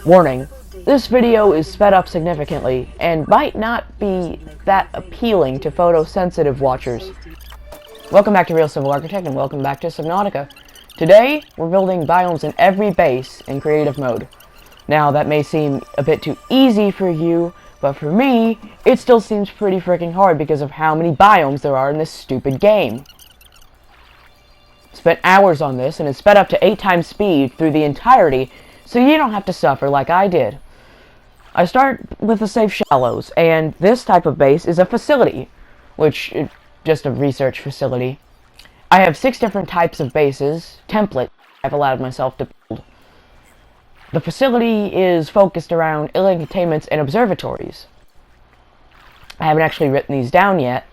Warning, this video is sped up significantly and might not be that appealing to photosensitive watchers. Welcome back to Real Civil Architect and welcome back to Subnautica. Today, we're building biomes in every base in creative mode. Now, that may seem a bit too easy for you, but for me, it still seems pretty freaking hard because of how many biomes there are in this stupid game. Spent hours on this and it's sped up to 8 times speed through the entirety, so you don't have to suffer like I did. I start with the safe shallows, and this type of base is a facility, which is just a research facility. I have 6 different types of bases, templates I've allowed myself to build. The facility is focused around alien containments and observatories. I haven't actually written these down yet,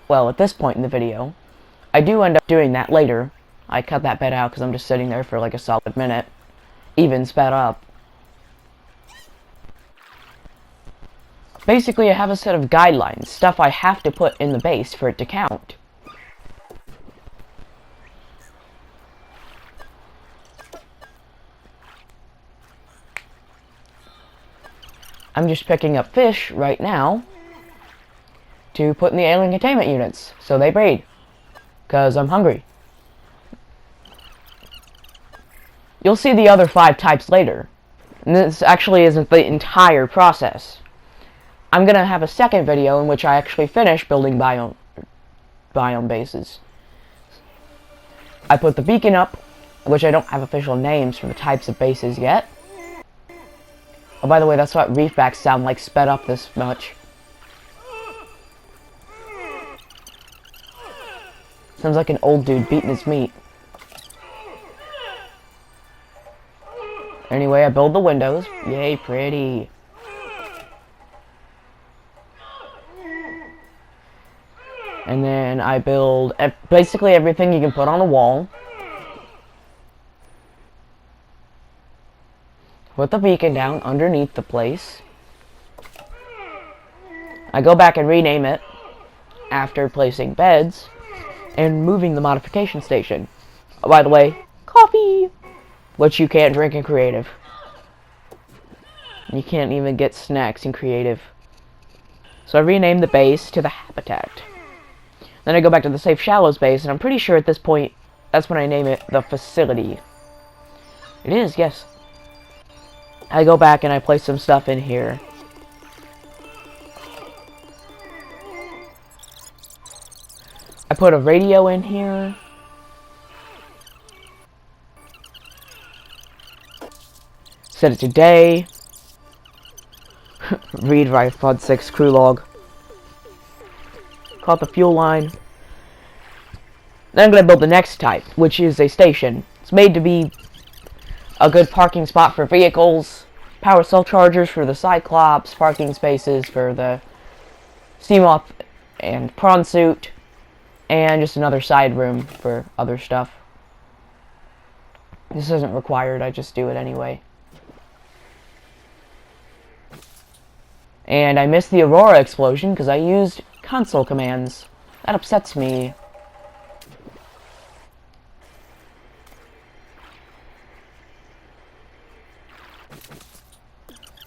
well, at this point in the video. I do end up doing that later. I cut that bit out because I'm just sitting there for like a solid minute, even sped up. Basically, I have a set of guidelines, stuff I have to put in the base for it to count. I'm just picking up fish right now to put in the alien containment units, so they breed. Because I'm hungry. You'll see the other 5 types later. And this actually isn't the entire process. I'm gonna have a second video in which I actually finish building biome bases. I put the beacon up, which I don't have official names for the types of bases yet. Oh, by the way, that's what reefbacks sound like sped up this much. Sounds like an old dude beating his meat. Anyway, I build the windows. Yay, pretty. And then I build basically everything you can put on a wall. Put the beacon down underneath the place. I go back and rename it after placing beds and moving the modification station. Oh, by the way, coffee! Which you can't drink in creative. You can't even get snacks in creative. So I renamed the base to the habitat. Then I go back to the safe shallows base, and I'm pretty sure at this point, that's when I name it the facility. It is, yes. I go back and I place some stuff in here. I put a radio in here. Set it to day. Read Pod 6 crew log. Caught the fuel line. Then I'm going to build the next type, which is a station. It's made to be a good parking spot for vehicles, power cell chargers for the Cyclops, parking spaces for the Seamoth and Prawn Suit, and just another side room for other stuff. This isn't required, I just do it anyway. And I missed the Aurora explosion because I used console commands. That upsets me.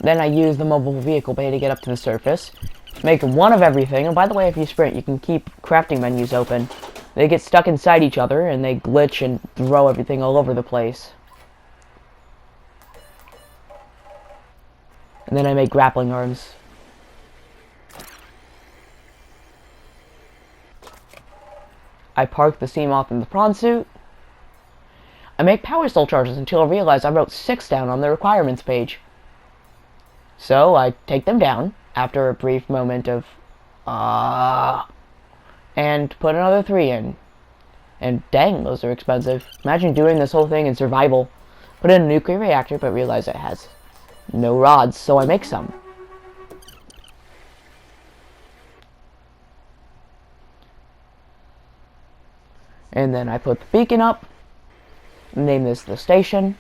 Then I use the mobile vehicle bay to get up to the surface. Make one of everything. And by the way, if you sprint, you can keep crafting menus open. They get stuck inside each other, and they glitch and throw everything all over the place. And then I make grappling arms. I park the Seamoth and the Prawn Suit. I make power cell charges until I realize I wrote 6 down on the requirements page. So I take them down after a brief moment of and put another 3 in. And dang, those are expensive. Imagine doing this whole thing in survival. Put in a nuclear reactor, but realize it has no rods, so I make some. And then I put the beacon up. Name this the station.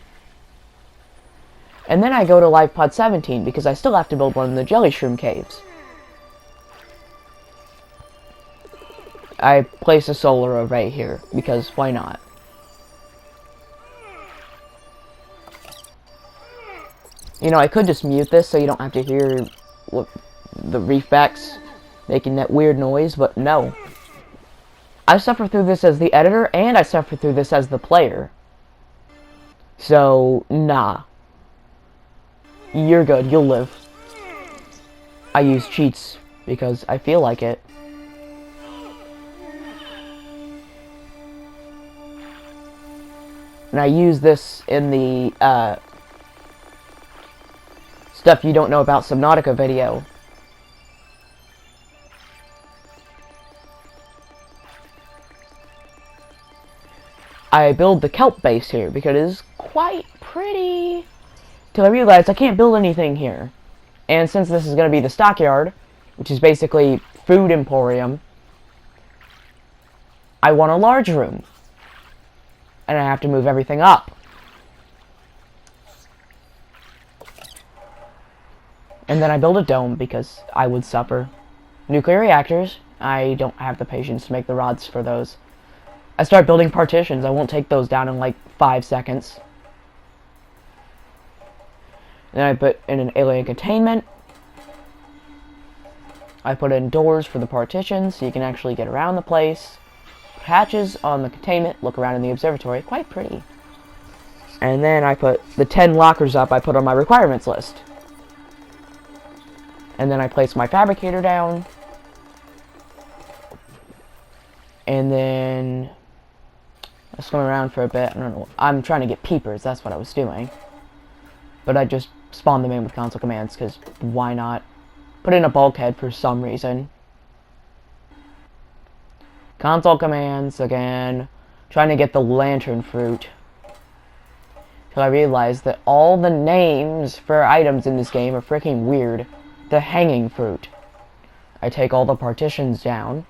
And then I go to Live Pod 17 because I still have to build one of the jelly shroom caves. I place a solar array here because why not? You know, I could just mute this so you don't have to hear what the reef backs making that weird noise, but no. I suffer through this as the editor, and I suffer through this as the player. So, nah. You're good, you'll live. I use cheats because I feel like it. And I use this in the, stuff you don't know about Subnautica video. I build the kelp base here because it is quite pretty. Till I realized I can't build anything here. And since this is going to be the stockyard, which is basically food emporium, I want a large room. And I have to move everything up. And then I build a dome because I would suffer. Nuclear reactors, I don't have the patience to make the rods for those. I start building partitions, I won't take those down in like 5 seconds. Then I put in an alien containment. I put in doors for the partitions so you can actually get around the place. Put hatches on the containment, look around in the observatory, quite pretty. And then I put the 10 lockers up I put on my requirements list. And then I place my fabricator down. And then I swim around for a bit. I don't know. I'm trying to get peepers. That's what I was doing. But I just spawned them in with console commands because why not? Put in a bulkhead for some reason. Console commands again. Trying to get the lantern fruit. Till I realized that all the names for items in this game are freaking weird. The hanging fruit. I take all the partitions down.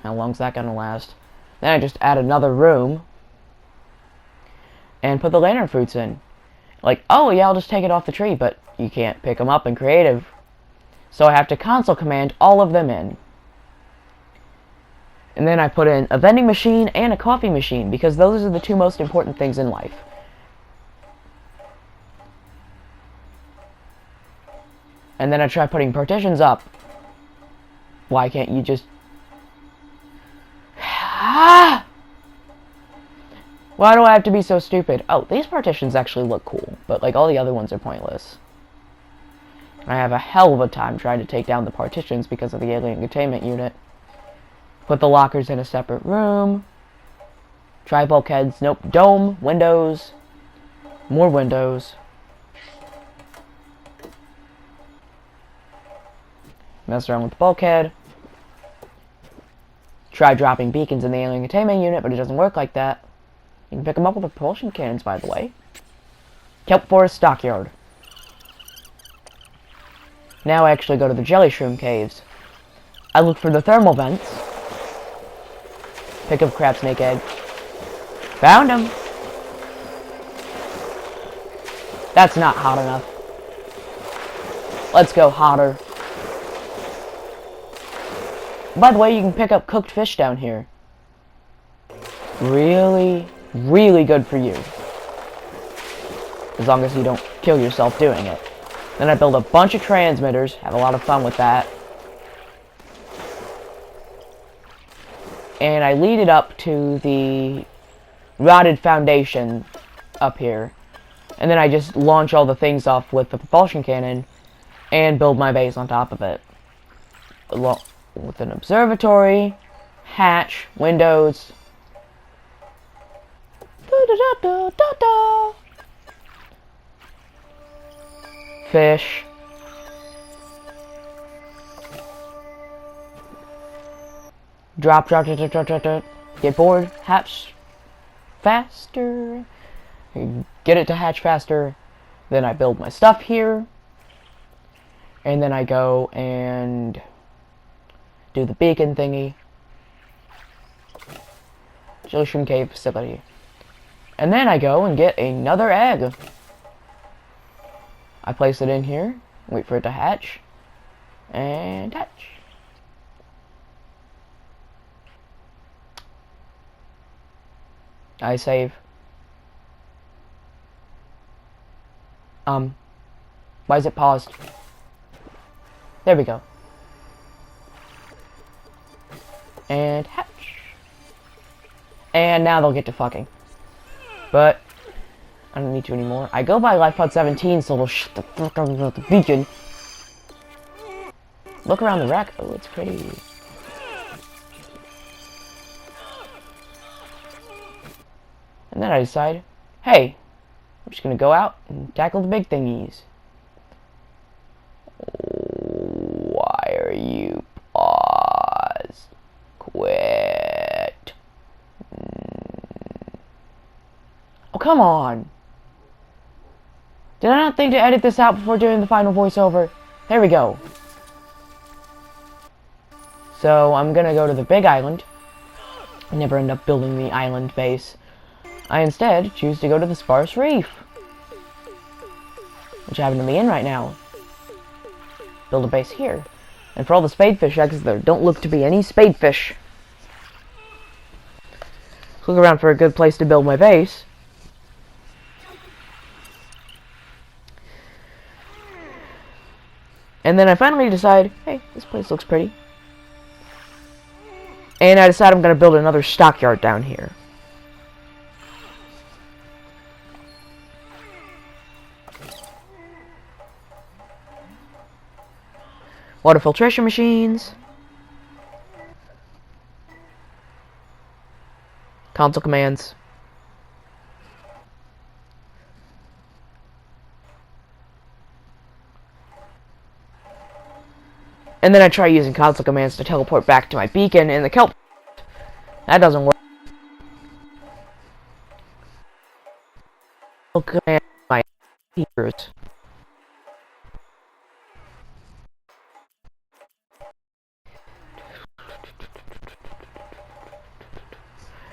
How long's that gonna last? Then I just add another room. And put the lantern fruits in. Like, oh yeah, I'll just take it off the tree, but you can't pick them up in creative. So I have to console command all of them in. And then I put in a vending machine and a coffee machine, because those are the two most important things in life. And then I try putting partitions up. Why can't you just... Why do I have to be so stupid? Oh, these partitions actually look cool, but like all the other ones are pointless. I have a hell of a time trying to take down the partitions because of the alien containment unit. Put the lockers in a separate room. Try bulkheads. Nope. Dome. Windows. More windows. Mess around with the bulkhead. Try dropping beacons in the alien containment unit, but it doesn't work like that. You can pick them up with propulsion cannons, by the way. Kelp Forest Stockyard. Now I actually go to the jelly shroom caves. I look for the thermal vents. Pick up crab snake egg. Found him! That's not hot enough. Let's go hotter. By the way, you can pick up cooked fish down here. Really, really good for you. As long as you don't kill yourself doing it. Then I build a bunch of transmitters, have a lot of fun with that. And I lead it up to the rotted foundation up here. And then I just launch all the things off with the propulsion cannon and build my base on top of it. With an observatory, hatch, windows. Fish. Drop. Get bored, hatch faster. Get it to hatch faster. Then I build my stuff here. And then I go and do the beacon thingy. Jelly shroom cave facility. And then I go and get another egg. I place it in here, wait for it to hatch, and hatch. I save. Why is it paused? There we go. And hatch. And now they'll get to fucking. But I don't need to anymore. I go by life pod 17, so they'll shut the fuck up about the beacon. Look around the wreck. Oh, it's pretty. And then I decide, hey, I'm just gonna go out and tackle the big thingies. Why are you paused? Quit. Oh, come on. Did I not think to edit this out before doing the final voiceover? There we go. So I'm gonna go to the big island. I never end up building the island base. I instead choose to go to the sparse reef, which I happen to be in right now. Build a base here. And for all the spadefish eggs, there don't look to be any spadefish. Look around for a good place to build my base. And then I finally decide, hey, this place looks pretty. And I decide I'm going to build another stockyard down here. Water filtration machines. Console commands. And then I try using console commands to teleport back to my beacon in the kelp. That doesn't work. Command my heaters.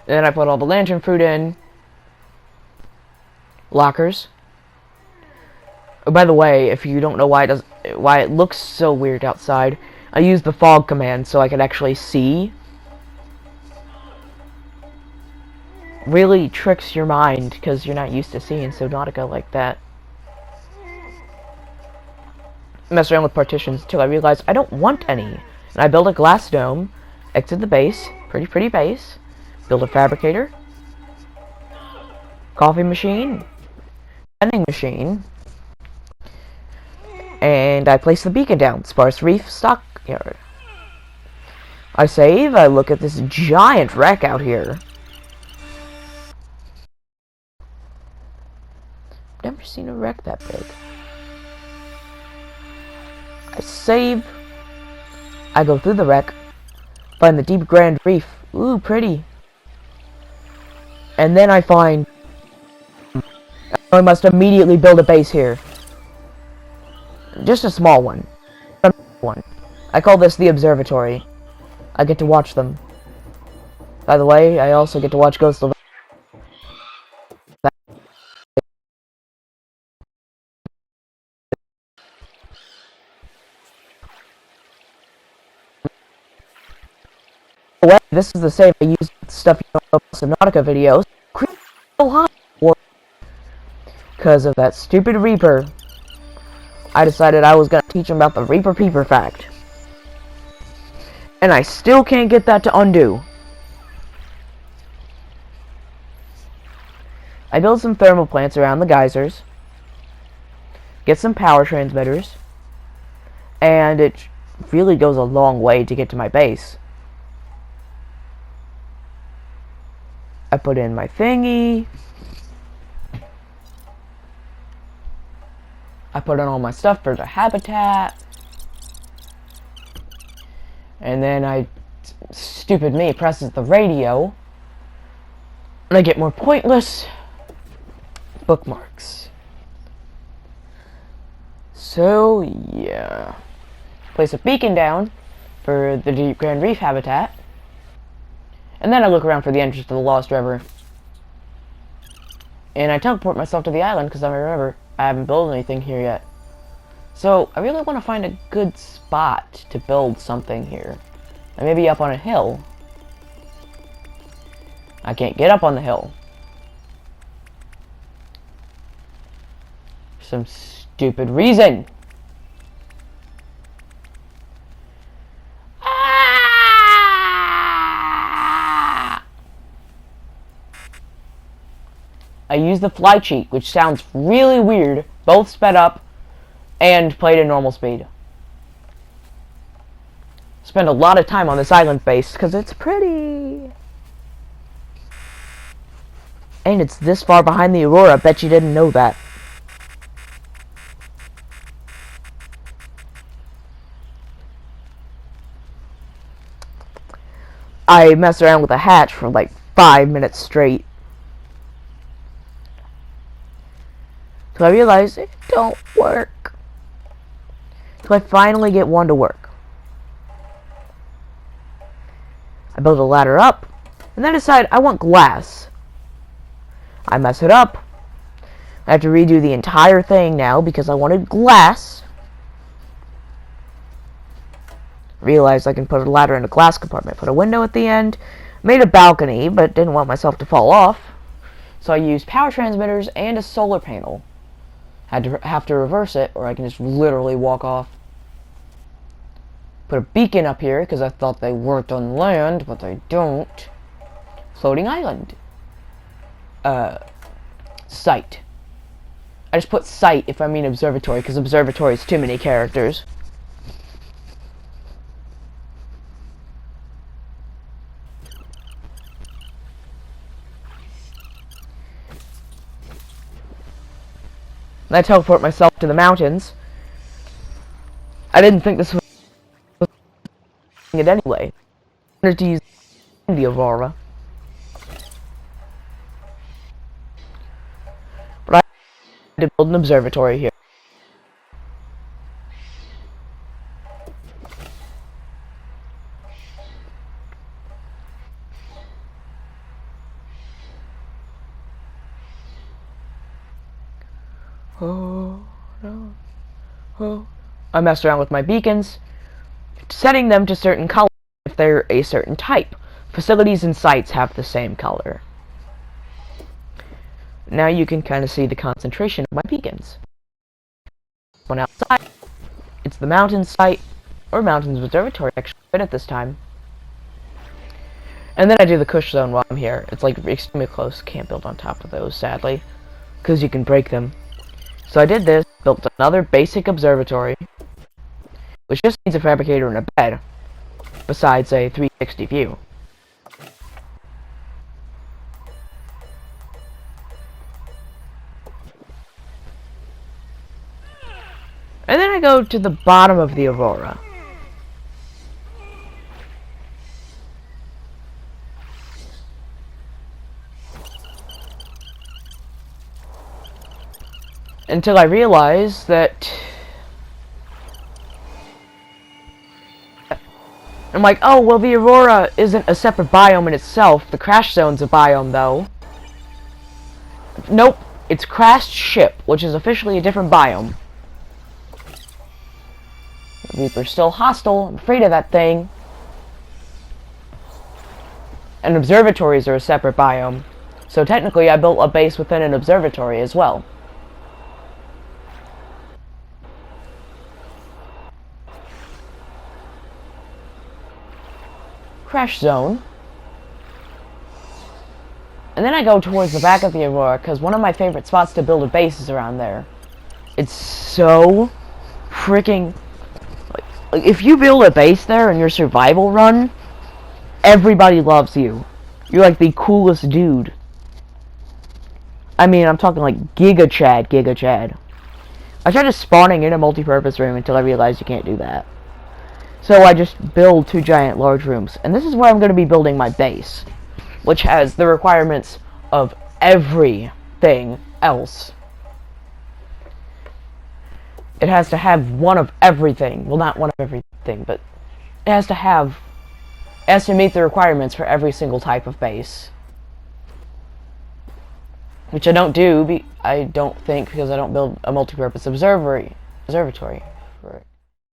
Then I put all the lantern fruit in. Lockers. Oh, by the way, if you don't know why it looks so weird outside, I use the fog command so I can actually see. Really tricks your mind because you're not used to seeing Subnautica like that. Mess around with partitions until I realize I don't want any. And I build a glass dome, exit the base, pretty base, build a fabricator, coffee machine, vending machine, and I place the beacon down, sparse reef stockyard. I save, I look at this giant wreck out here. Never seen a wreck that big. I save. I go through the wreck. Find the deep grand reef. Ooh, pretty. And then I find... I must immediately build a base here. Just a small one. I call this the observatory. I get to watch them. By the way, I also get to watch Ghost of... Well, this is the same I used stuff in Subnautica videos. Because of that stupid Reaper. I decided I was going to teach him about the Reaper Peeper fact. And I still can't get that to undo. I build some thermal plants around the geysers. Get some power transmitters. And it really goes a long way to get to my base. I put in my thingy. I put in all my stuff for the habitat. And then stupid me, presses the radio. And I get more pointless bookmarks. So, yeah. Place a beacon down for the Deep Grand Reef habitat. And then I look around for the entrance to the Lost River. And I teleport myself to the island because I remember I haven't built anything here yet. So I really want to find a good spot to build something here. And maybe up on a hill. I can't get up on the hill. some stupid reason. I used the fly cheat, which sounds really weird, both sped up and played at normal speed. Spend a lot of time on this island face because it's pretty. And it's this far behind the Aurora. Bet you didn't know that. I messed around with a hatch for like 5 minutes straight. So I realized it don't work. So I finally get one to work. I build a ladder up, and then decide I want glass. I mess it up. I have to redo the entire thing now because I wanted glass. Realized I can put a ladder in a glass compartment. Put a window at the end. Made a balcony, but didn't want myself to fall off. So I used power transmitters and a solar panel. Have to reverse it, or I can just literally walk off. Put a beacon up here, because I thought they worked on land, but they don't. Floating island. Site. I just put site if I mean observatory, because observatory is too many characters. And I teleport myself to the mountains. I didn't think this was it anyway. I wanted to use the Aurora. But I had to build an observatory here. Oh, no. Oh. I messed around with my beacons, setting them to certain colors if they're a certain type. Facilities and sites have the same color. Now you can kind of see the concentration of my beacons. One outside, it's the mountain site, or mountains observatory actually at this time. And then I do the Kush zone while I'm here. It's like extremely close. Can't build on top of those, sadly, because you can break them. So I did this, built another basic observatory, which just needs a fabricator and a bed, besides a 360 view. And then I go to the bottom of the Aurora. Until I realized that I'm like, oh, well, the Aurora isn't a separate biome in itself. The crash zone's a biome, though. Nope, it's crashed ship, which is officially a different biome. The Reaper's still hostile. I'm afraid of that thing. And observatories are a separate biome. So technically, I built a base within an observatory as well. Crash zone. And then I go towards the back of the Aurora because one of my favorite spots to build a base is around there. It's so freaking like if you build a base there in your survival run, everybody loves you. You're like the coolest dude. I mean, I'm talking like Giga Chad. I tried just spawning in a multi-purpose room until I realized you can't do that. So I just build 2 giant large rooms. And this is where I'm going to be building my base, which has the requirements of everything else. It has to have one of everything. Well, not one of everything, but it has to meet the requirements for every single type of base. Which I don't do, I don't think, because I don't build a multi-purpose observatory for it.